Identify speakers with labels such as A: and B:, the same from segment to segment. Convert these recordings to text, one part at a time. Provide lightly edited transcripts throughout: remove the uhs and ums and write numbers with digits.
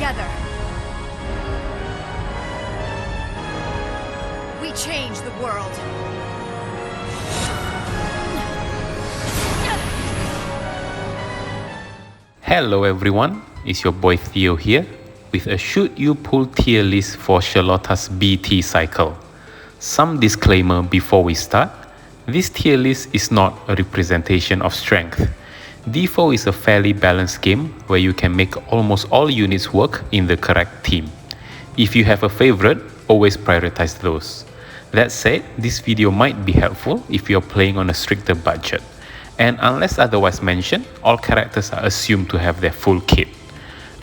A: together. We change the world.
B: Hello everyone, it's your boy Theo here with a should you pull tier list for Sherlotta's BT cycle. Some disclaimer before we start, this tier list is not a representation of strength. DFFOO is a fairly balanced game where you can make almost all units work in the correct team. If you have a favorite, always prioritize those. That said, this video might be helpful if you're playing on a stricter budget. And unless otherwise mentioned, all characters are assumed to have their full kit.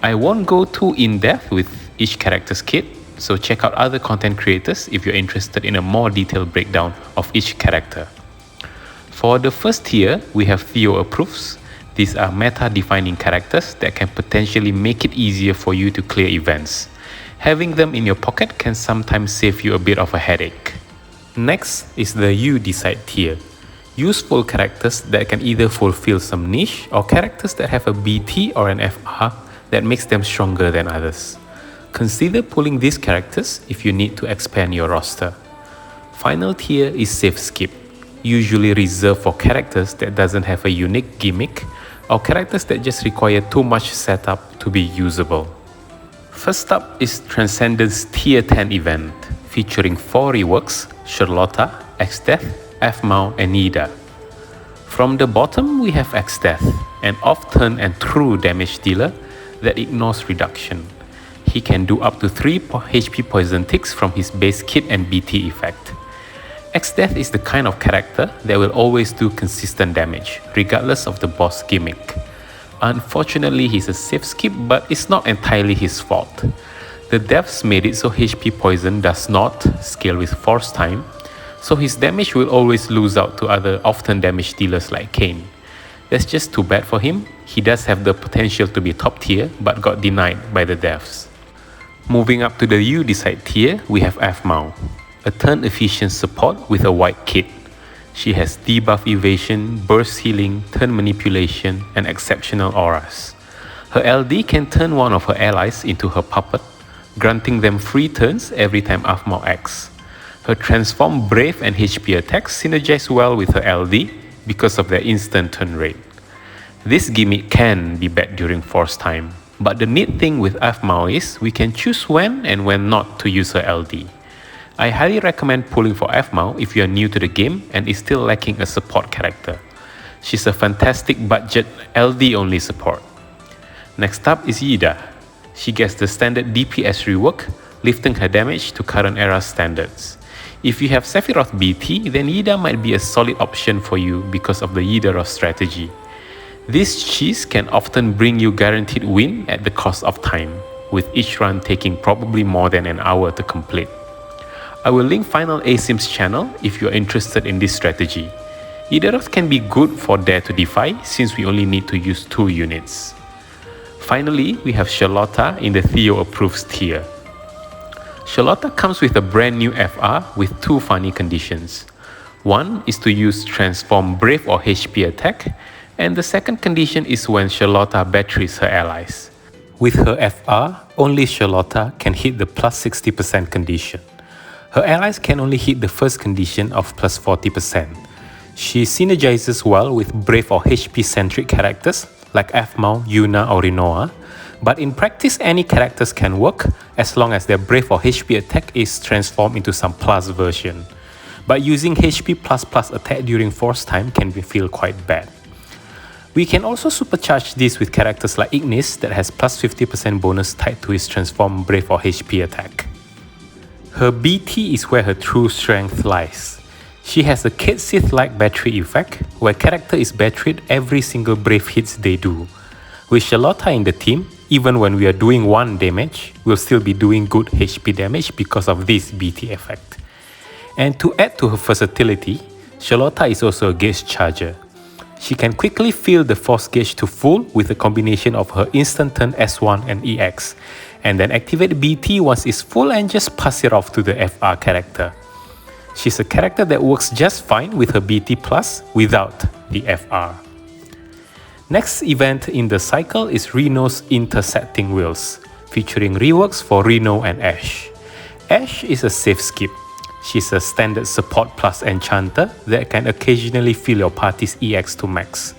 B: I won't go too in-depth with each character's kit, so check out other content creators if you're interested in a more detailed breakdown of each character. For the first tier, we have Theo approves. These are meta-defining characters that can potentially make it easier for you to clear events. Having them in your pocket can sometimes save you a bit of a headache. Next is the You Decide tier. Useful characters that can either fulfill some niche or characters that have a BT or an FR that makes them stronger than others. Consider pulling these characters if you need to expand your roster. Final tier is Safe Skip, usually reserved for characters that doesn't have a unique gimmick or characters that just require too much setup to be usable. First up is Transcendence Tier 10 event, featuring 4 reworks, Sherlotta, XIII, FMAO and Yda. From the bottom we have XIII, an off-turn and true damage dealer that ignores reduction. He can do up to 3 HP poison ticks from his base kit and BT effect. XIII is the kind of character that will always do consistent damage, regardless of the boss gimmick. Unfortunately, he's a safe skip, but it's not entirely his fault. The devs made it so HP poison does not scale with force time, so his damage will always lose out to other often damage dealers like Kane. That's just too bad for him. He does have the potential to be top tier, but got denied by the devs. Moving up to the You Decide tier, we have FMAO, a turn efficient support with a white kit. She has debuff evasion, burst healing, turn manipulation, and exceptional auras. Her LD can turn one of her allies into her puppet, granting them free turns every time FMAO acts. Her transform brave and HP attacks synergize well with her LD because of their instant turn rate. This gimmick can be bad during force time, but the neat thing with FMAO is we can choose when and when not to use her LD. I highly recommend pulling for FMAO if you are new to the game and is still lacking a support character. She's a fantastic budget LD only support. Next up is Yda. She gets the standard DPS rework, lifting her damage to current era standards. If you have Sephiroth BT, then Yda might be a solid option for you because of the Ydaroth strategy. This cheese can often bring you guaranteed win at the cost of time, with each run taking probably more than an hour to complete. I will link Final Asim's channel if you are interested in this strategy. Ydaroth can be good for Dare to Defy since we only need to use 2 units. Finally, we have Sherlotta in the Theo Approves tier. Sherlotta comes with a brand new FR with 2 funny conditions. One is to use Transform Brave or HP attack, and the second condition is when Sherlotta batteries her allies. With her FR, only Sherlotta can hit the plus 60% condition. Her allies can only hit the first condition of plus 40%. She synergizes well with Brave or HP-centric characters like FMAO, Yuna or Reno, but in practice any characters can work as long as their Brave or HP attack is transformed into some plus version. But using HP++ attack during force time can feel quite bad. We can also supercharge this with characters like Ignis that has plus 50% bonus tied to his transformed Brave or HP attack. Her BT is where her true strength lies. She has a Kate Sith-like battery effect, where character is batteried every single Brave hits they do. With Sherlotta in the team, even when we are doing 1 damage, we'll still be doing good HP damage because of this BT effect. And to add to her versatility, Sherlotta is also a gauge charger. She can quickly fill the force gauge to full with a combination of her instant turn S1 and EX, and then activate BT once it's full and just pass it off to the FR character. She's a character that works just fine with her BT plus without the FR. Next event in the cycle is Reno's Intersecting Wheels, featuring reworks for Reno and Ashe. Ashe is a safe skip. She's a standard support plus enchanter that can occasionally fill your party's EX to max.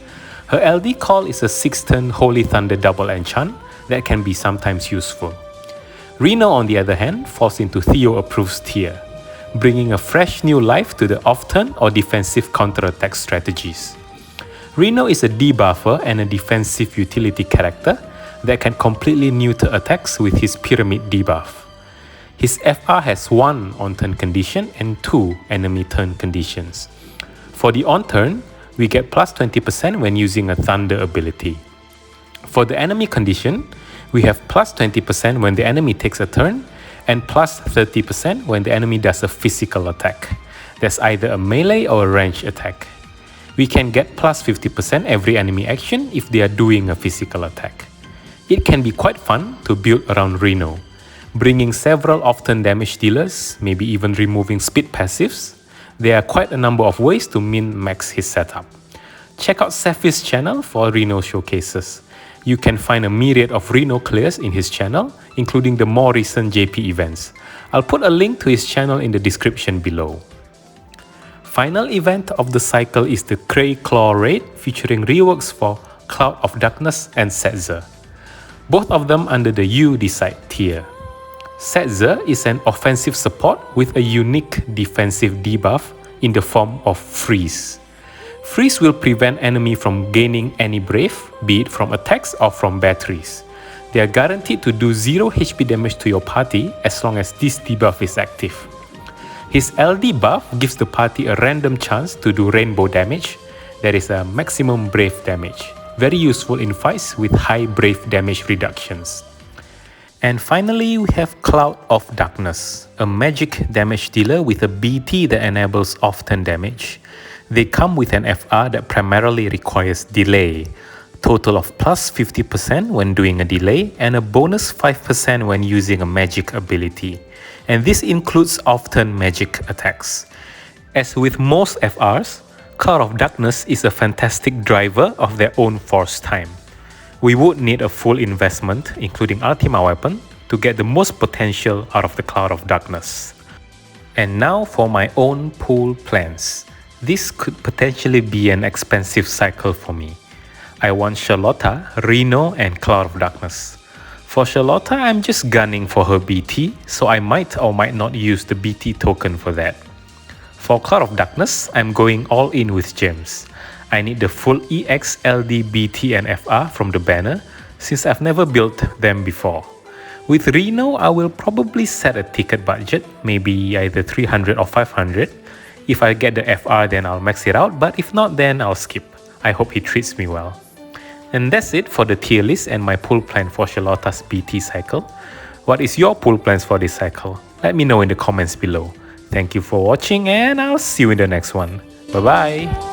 B: Her LD call is a 6-turn Holy Thunder double enchant that can be sometimes useful. Reno, on the other hand, falls into Theo Approves tier, bringing a fresh new life to the off-turn or defensive counterattack strategies. Reno is a debuffer and a defensive utility character that can completely neuter attacks with his Pyramid debuff. His FR has 1 on-turn condition and 2 enemy turn conditions. For the on-turn, we get plus 20% when using a Thunder ability. For the enemy condition, we have plus 20% when the enemy takes a turn and plus 30% when the enemy does a physical attack. That's either a melee or a ranged attack. We can get plus 50% every enemy action if they are doing a physical attack. It can be quite fun to build around Reno, bringing several off-turn damage dealers, maybe even removing speed passives. There are quite a number of ways to min-max his setup. Check out Sephy's channel for Reno showcases. You can find a myriad of Reno clears in his channel, including the more recent JP events. I'll put a link to his channel in the description below. Final event of the cycle is the Grey Claw raid, featuring reworks for Cloud of Darkness and Setzer, both of them under the You Decide tier. Setzer is an offensive support with a unique defensive debuff in the form of Freeze. Freeze will prevent enemy from gaining any brave, be it from attacks or from batteries. They are guaranteed to do 0 HP damage to your party as long as this debuff is active. His LD buff gives the party a random chance to do rainbow damage, that is a maximum brave damage. Very useful in fights with high brave damage reductions. And finally, we have Cloud of Darkness, a magic damage dealer with a BT that enables off-turn damage. They come with an FR that primarily requires delay, total of plus 50% when doing a delay and a bonus 5% when using a magic ability. And this includes off-turn magic attacks. As with most FRs, Cloud of Darkness is a fantastic driver of their own force time. We would need a full investment, including Ultima weapon, to get the most potential out of the Cloud of Darkness. And now for my own pool plans. This could potentially be an expensive cycle for me. I want Sherlotta, Reno and Cloud of Darkness. For Sherlotta, I'm just gunning for her BT, so I might or might not use the BT token for that. For Cloud of Darkness, I'm going all in with gems. I need the full EX, LD, BT and FR from the banner, since I've never built them before. With Reno, I will probably set a ticket budget, maybe either 300 or 500. If I get the FR, then I'll max it out, but if not, then I'll skip. I hope he treats me well. And that's it for the tier list and my pool plan for Sherlotta's BT cycle. What is your pool plans for this cycle? Let me know in the comments below. Thank you for watching and I'll see you in the next one. Bye bye!